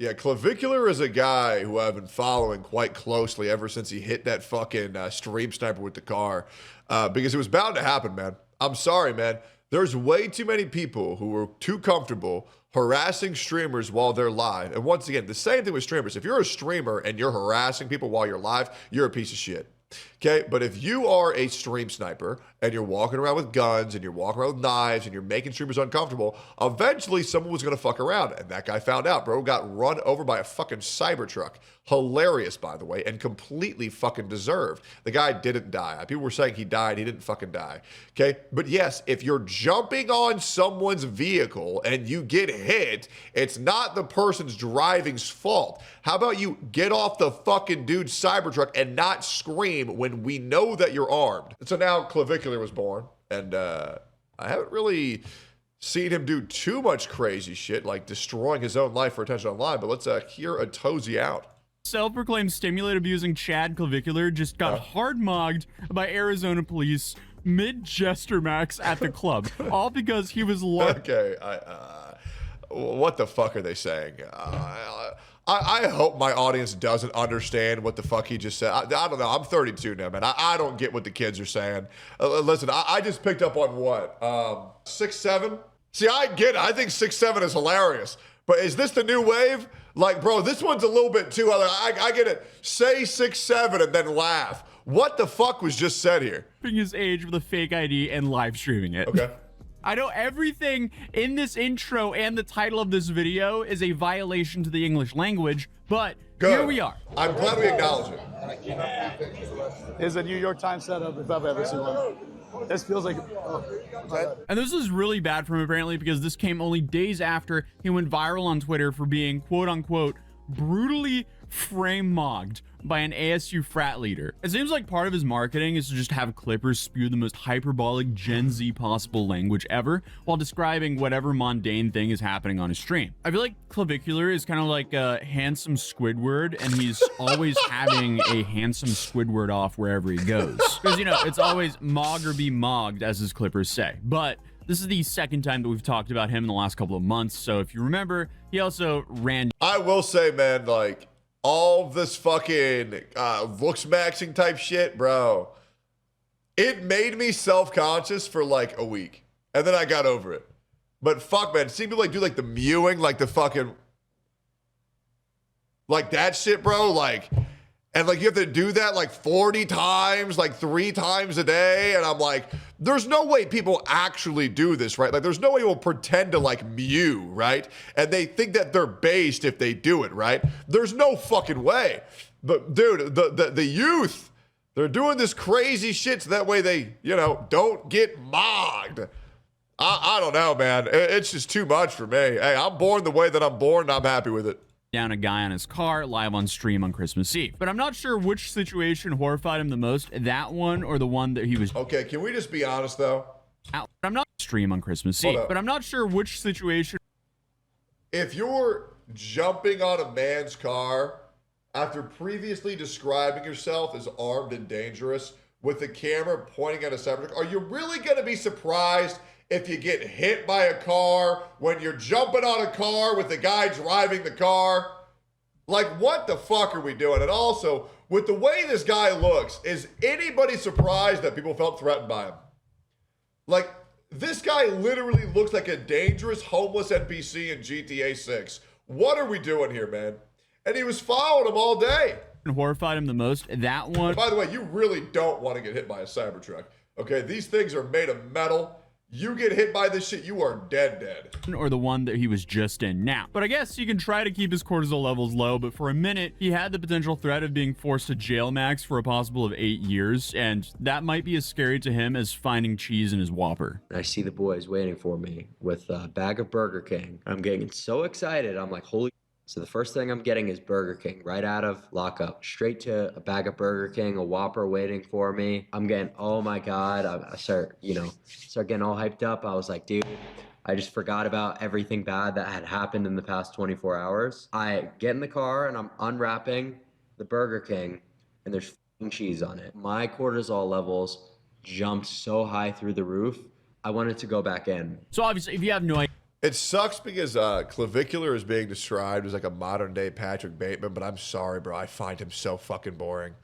Yeah, Clavicular is a guy who I've been following quite closely ever since he hit that fucking stream sniper with the car, because it was bound to happen, man. I'm sorry, man. There's way too many people who are too comfortable harassing streamers while they're live. And once again, the same thing with streamers. If you're a streamer and you're harassing people while you're live, you're a piece of shit. Okay, but if you are a stream sniper and you're walking around with guns and you're walking around with knives and you're making streamers uncomfortable, eventually someone was going to fuck around. And that guy found out, bro. Got run over by a fucking Cybertruck. Hilarious, by the way, and completely fucking deserved. The guy didn't die. People were saying he died. He didn't fucking die. Okay, but yes, if you're jumping on someone's vehicle and you get hit, it's not the person's driving's fault. How about you get off the fucking dude's Cybertruck and not scream when we know that you're armed? So now Clavicular was born, and I haven't really seen him do too much crazy shit, like destroying his own life for attention online, but let's hear a Tozy out. Self-proclaimed stimulate-abusing Chad Clavicular just got hard-mogged by Arizona police mid-jester max at the club, all because he was Okay, what the fuck are they saying? I hope my audience doesn't understand what the fuck he just said. I don't know. I'm 32 now, man. I don't get what the kids are saying. Listen, I just picked up on what? 6'7"? See, I get it. I think 6'7" is hilarious. But is this the new wave? Like, bro, this one's a little bit too other. I get it. Say 6'7" and then laugh. What the fuck was just said here? His age with a fake ID and live streaming it. Okay. I know everything in this intro and the title of this video is a violation to the English language, but here we are. I'm glad we acknowledge it. Is a New York Times setup if I've ever seen one. This feels like... And this is really bad for him apparently because this came only days after he went viral on Twitter for being quote unquote brutally frame mogged by an ASU frat leader. It seems like part of his marketing is to just have clippers spew the most hyperbolic Gen Z possible language ever while describing whatever mundane thing is happening on his stream. I feel like Clavicular is kind of like a handsome Squidward, and he's always having a handsome Squidward off wherever he goes. Because, you know, it's always mog or be mogged, as his clippers say. But this is the second time that we've talked about him in the last couple of months. So if you remember, he also ran... I will say, man, like, all this fucking Looksmaxxing type shit, bro, it made me self-conscious for like a week. And then I got over it. But fuck, man, seeing people like do like the mewing, like the fucking, like that shit, bro, like, and like you have to do that like 40 times, like 3 times a day. And I'm like, there's no way people actually do this, right? Like there's no way people pretend to like mew, right? And they think that they're based if they do it, right? There's no fucking way. But dude, the youth, they're doing this crazy shit so that way they, you know, don't get mogged. I don't know, man. It's just too much for me. Hey, I'm born the way that I'm born and I'm happy with it. Down a guy on his car live on stream on Christmas Eve. But I'm not sure which situation horrified him the most, that one or the one that he was... Okay, can we just be honest, though? I'm not stream on Christmas Eve, but I'm not sure which situation... If you're jumping on a man's car after previously describing yourself as armed and dangerous with the camera pointing at a Cybertruck, are you really going to be surprised if you get hit by a car when you're jumping on a car with the guy driving the car? Like, what the fuck are we doing? And also, with the way this guy looks, is anybody surprised that people felt threatened by him? Like, this guy literally looks like a dangerous homeless NPC in GTA 6. What are we doing here, man? And he was following him all day. Horrified him the most, that one... And by the way, you really don't want to get hit by a Cybertruck. Okay, these things are made of metal. You get hit by this shit, you are dead. Or the one that he was just in now. But I guess you can try to keep his cortisol levels low, but for a minute, he had the potential threat of being forced to jail max for a possible of 8 years, and that might be as scary to him as finding cheese in his Whopper. I see the boys waiting for me with a bag of Burger King. I'm getting so excited, I'm like, holy... So the first thing I'm getting is Burger King right out of lockup, straight to a bag of Burger King, a Whopper waiting for me. I'm getting, oh my God, I start getting all hyped up. I was like, dude, I just forgot about everything bad that had happened in the past 24 hours. I get in the car and I'm unwrapping the Burger King and there's cheese on it. My cortisol levels jumped so high through the roof, I wanted to go back in. So obviously, if you have no idea, It sucks because Clavicular is being described as like a modern day Patrick Bateman, but I'm sorry, bro. I find him so fucking boring.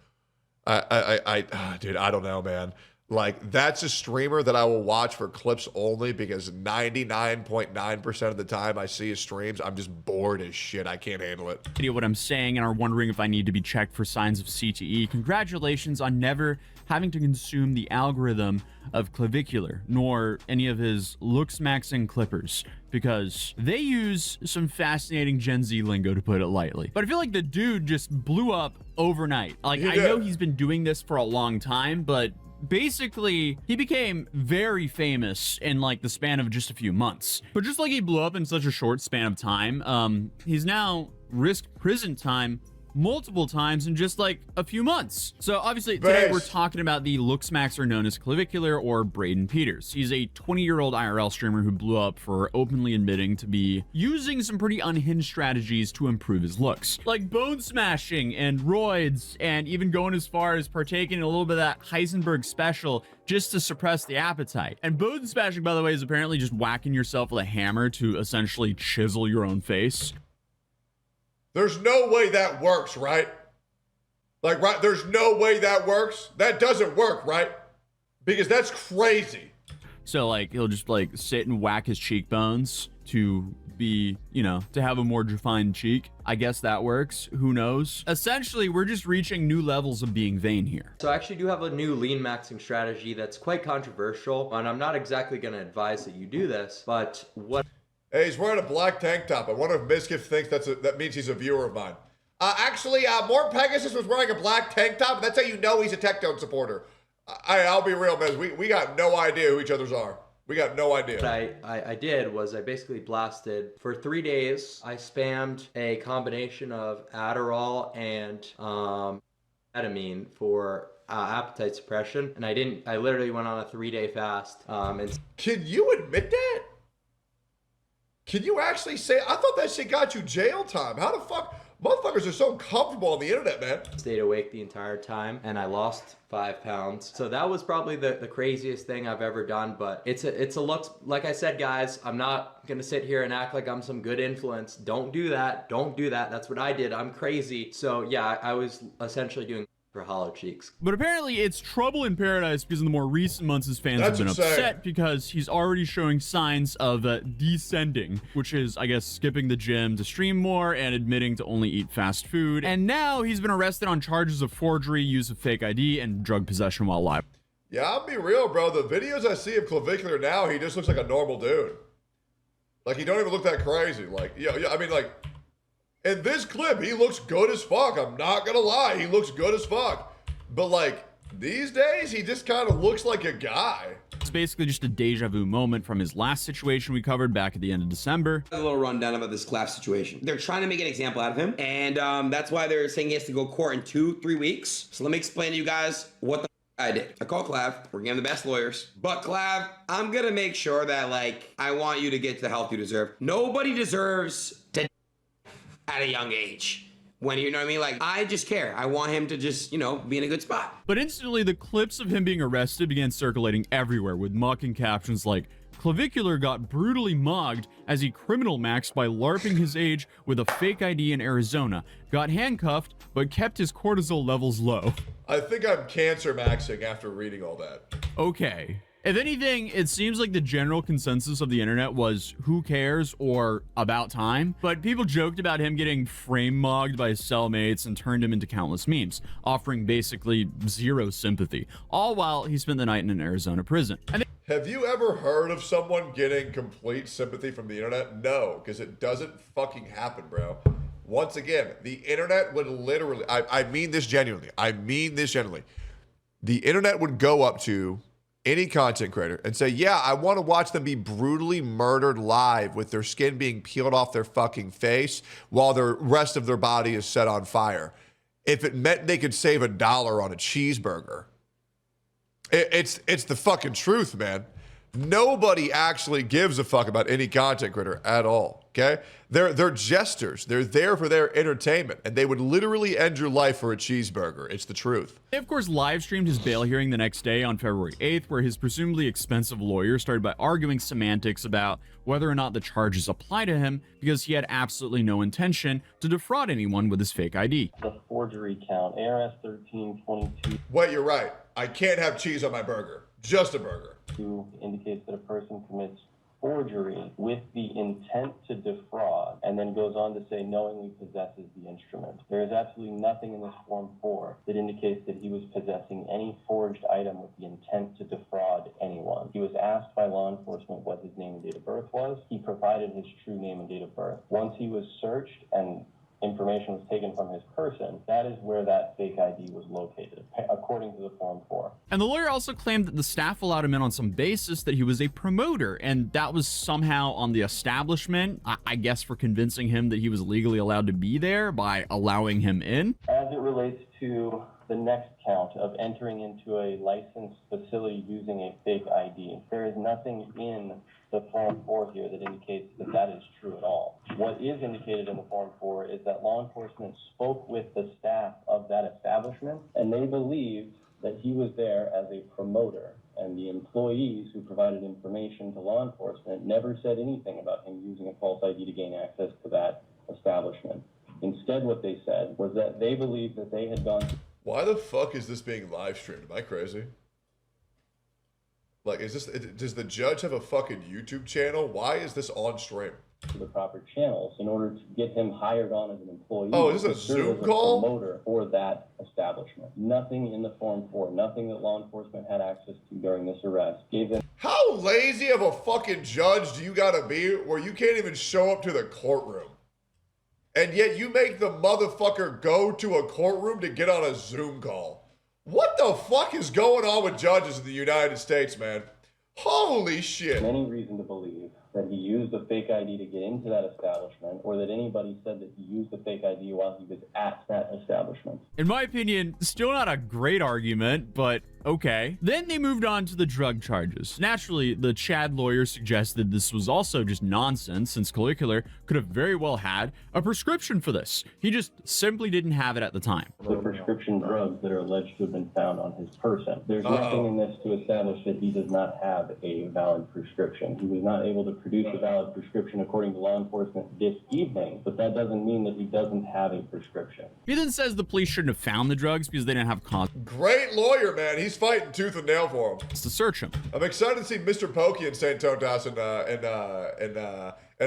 Dude, I don't know, man. Like, that's a streamer that I will watch for clips only because 99.9% of the time I see his streams, I'm just bored as shit. I can't handle it. What I'm saying and are wondering if I need to be checked for signs of CTE. Congratulations on never having to consume the algorithm of Clavicular, nor any of his Looksmaxxing clippers, because they use some fascinating Gen Z lingo, to put it lightly. But I feel like the dude just blew up overnight. Like, I know he's been doing this for a long time, but basically he became very famous in like the span of just a few months. But just like he blew up in such a short span of time, he's now risked prison time multiple times in just like a few months. So obviously today we're talking about the Looksmaxxer known as Clavicular, or Braden Peters. He's a 20-year-old IRL streamer who blew up for openly admitting to be using some pretty unhinged strategies to improve his looks, like bone smashing and roids, and even going as far as partaking in a little bit of that Heisenberg special just to suppress the appetite. And bone smashing, by the way, is apparently just whacking yourself with a hammer to essentially chisel your own face. There's no way that works, right? Like, right? There's no way that works. That doesn't work, right? Because that's crazy. So, like, he'll just, like, sit and whack his cheekbones to be, you know, to have a more defined cheek. I guess that works. Who knows? Essentially, we're just reaching new levels of being vain here. So I actually do have a new lean maxing strategy that's quite controversial, and I'm not exactly going to advise that you do this, but what... Hey, he's wearing a black tank top. I wonder if Miskiff thinks that means he's a viewer of mine. Actually, More Pegasus was wearing a black tank top. That's how you know he's a Tectone supporter. I'll be real, man. We got no idea who each other's are. We got no idea. What I did was I basically blasted for 3 days. I spammed a combination of Adderall and ketamine for appetite suppression, and I literally went on a 3-day fast. And can you admit that? Can you actually say, I thought that shit got you jail time. How the fuck? Motherfuckers are so comfortable on the internet, man. Stayed awake the entire time, and I lost 5 pounds. So that was probably the craziest thing I've ever done, but it's a look. Like I said, guys, I'm not gonna sit here and act like I'm some good influence. Don't do that. Don't do that. That's what I did. I'm crazy. So yeah, I was essentially doing for hollow cheeks. But apparently it's trouble in paradise because in the more recent months his fans have been upset because he's already showing signs of descending, which is, I guess, skipping the gym to stream more and admitting to only eat fast food. And now he's been arrested on charges of forgery, use of fake ID, and drug possession while live. Yeah, I'll be real, bro. The videos I see of Clavicular now, he just looks like a normal dude. Like, he don't even look that crazy. Like, yeah, I mean, like, in this clip, he looks good as fuck. I'm not gonna lie, he looks good as fuck. But like, these days, he just kind of looks like a guy. It's basically just a deja vu moment from his last situation we covered back at the end of December. A little rundown about this Clav situation. They're trying to make an example out of him, and that's why they're saying he has to go court in 2-3 weeks. So let me explain to you guys what the I did. I called Clav. We're getting the best lawyers. But Clav, I'm gonna make sure that, like, I want you to get the help you deserve. Nobody deserves to at a young age. When, you know what I mean? Like, I just care. I want him to just, you know, be in a good spot. But instantly, the clips of him being arrested began circulating everywhere with mocking captions like, Clavicular got brutally mugged as he criminal maxed by LARPing his age with a fake ID in Arizona, got handcuffed, but kept his cortisol levels low. I think I'm cancer maxing after reading all that. Okay. If anything, it seems like the general consensus of the internet was who cares or about time, but people joked about him getting frame mugged by his cellmates and turned him into countless memes, offering basically zero sympathy, all while he spent the night in an Arizona prison. Have you ever heard of someone getting complete sympathy from the internet? No, because it doesn't fucking happen, bro. Once again, the internet would literally, I mean this genuinely, the internet would go up to any content creator and say, yeah, I want to watch them be brutally murdered live with their skin being peeled off their fucking face while the rest of their body is set on fire. If it meant they could save $1 on a cheeseburger. It's the fucking truth, man. Nobody actually gives a fuck about any content creator at all. Okay, they're jesters. They're there for their entertainment, and they would literally end your life for a cheeseburger. It's the truth. They, of course, live streamed his bail hearing the next day on February 8th, where his presumably expensive lawyer started by arguing semantics about whether or not the charges apply to him because he had absolutely no intention to defraud anyone with his fake ID. The forgery count, ARS 1322. Wait, you're right. I can't have cheese on my burger. Just a burger. Indicates that a person commits forgery with the intent to defraud, and then goes on to say knowingly possesses the instrument. There is absolutely nothing in this Form 4 that indicates that he was possessing any forged item with the intent to defraud anyone. He was asked by law enforcement what his name and date of birth was. He provided his true name and date of birth. Once he was searched and information was taken from his person, that is where that fake ID was located, according to the Form 4. And the lawyer also claimed that the staff allowed him in on some basis that he was a promoter, and that was somehow on the establishment, I guess for convincing him that he was legally allowed to be there by allowing him in. As it relates to the next count of entering into a licensed facility using a fake ID, there is nothing in the Form 4 here that indicates that that is true at all. What is indicated in the Form 4 is that law enforcement spoke with the staff of that establishment, and they believed that he was there as a promoter, and the employees who provided information to law enforcement never said anything about him using a false ID to gain access to that establishment. Instead, what they said was that they believed that they had gone to... Why the fuck is this being live streamed? Am I crazy? Like, does the judge have a fucking YouTube channel? Why is this on stream? The proper channels in order to get him hired on as an employee. Oh, is this a Zoom call? Promoter for that establishment. Nothing in the Form 4, nothing that law enforcement had access to during this arrest gave them... How lazy of a fucking judge do you gotta be where you can't even show up to the courtroom? And yet you make the motherfucker go to a courtroom to get on a Zoom call. What the fuck is going on with judges in the United States, man? Holy shit. Any reason to believe that he used a fake ID to get into that establishment, or that anybody said that he used a fake ID while he was at that establishment. In my opinion, still not a great argument, but okay. Then they moved on to the drug charges. Naturally, the Chad lawyer suggested this was also just nonsense, since Clavicular could have very well had a prescription for this. He just simply didn't have it at the time. The prescription drugs that are alleged to have been found on his person. There's nothing in this to establish that he does not have a valid prescription. He was not able to produce a valid prescription according to law enforcement this evening, but that doesn't mean that he doesn't have a prescription. He then says the police shouldn't have found the drugs because they didn't have cause Great lawyer, man. He's fighting tooth and nail for him. to search him. I'm excited to see Mr. Pokey and St. Totas in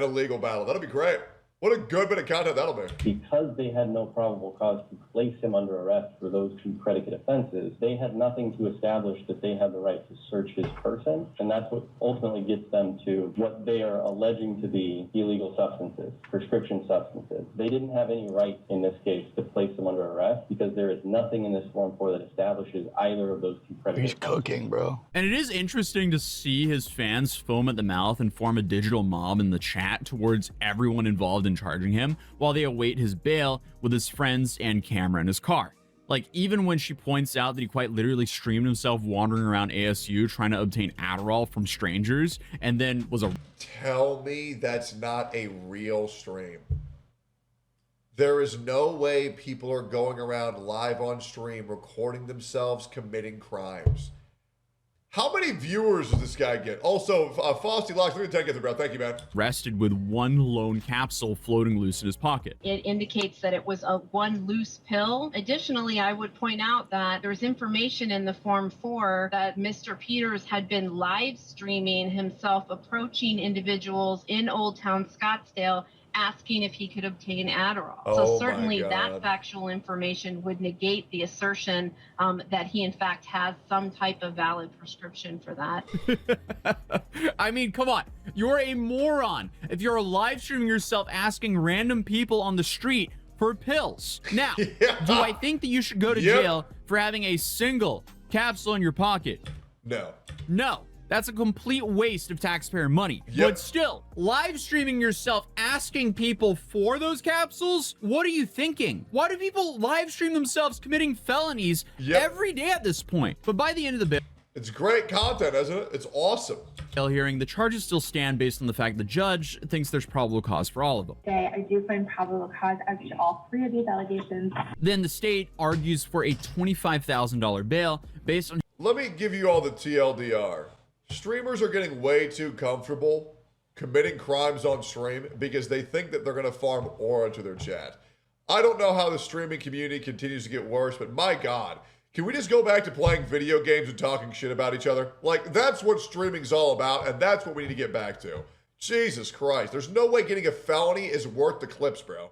a legal battle. That'll be great. What a good bit of content that'll be. Because they had no probable cause to place him under arrest for those two predicate offenses, they had nothing to establish that they had the right to search his person, and that's what ultimately gets them to what they are alleging to be illegal substances, prescription substances. They didn't have any right in this case to place him under arrest because there is nothing in this Form 4 that establishes either of those two predicates. He's cooking, bro. And it is interesting to see his fans foam at the mouth and form a digital mob in the chat towards everyone involved in charging him while they await his bail with his friends and camera in his car. Like, even when she points out that he quite literally streamed himself wandering around ASU trying to obtain Adderall from strangers and then was a... Tell me that's not a real stream. There is no way people are going around live on stream recording themselves committing crimes. How many viewers does this guy get? Also, Frosty Locks, 310 bro. Thank you, man. arrested with one lone capsule floating loose in his pocket. It indicates that it was a one loose pill. Additionally, I would point out that there's information in the Form 4 that Mr. Peters had been live streaming himself approaching individuals in Old Town Scottsdale asking if he could obtain Adderall. Oh, so certainly my that God. factual information would negate the assertion that he in fact has some type of valid prescription for that. I mean, come on. You're a moron if you're live streaming yourself asking random people on the street for pills. Now, Yeah. do I think that you should go to Yep. jail for having a single capsule in your pocket? No. No. That's a complete waste of taxpayer money. Yep. But still, live streaming yourself asking people for those capsules? What are you thinking? Why do people live stream themselves committing felonies Yep. every day at this point? But by the end of the bit, It's great content, isn't it? It's awesome. Hearing, the charges still stand based on the fact the judge thinks there's probable cause for all of them. I do find probable cause as to all 3 of these allegations. Then the state argues for a $25,000 bail based on... Let me give you all the TLDR. Streamers are getting way too comfortable committing crimes on stream because they think that they're going to farm aura to their chat. I don't know how the streaming community continues to get worse, but my God, can we just go back to playing video games and talking shit about each other? Like, that's what streaming's all about, and that's what we need to get back to. Jesus Christ, there's no way getting a felony is worth the clips, bro.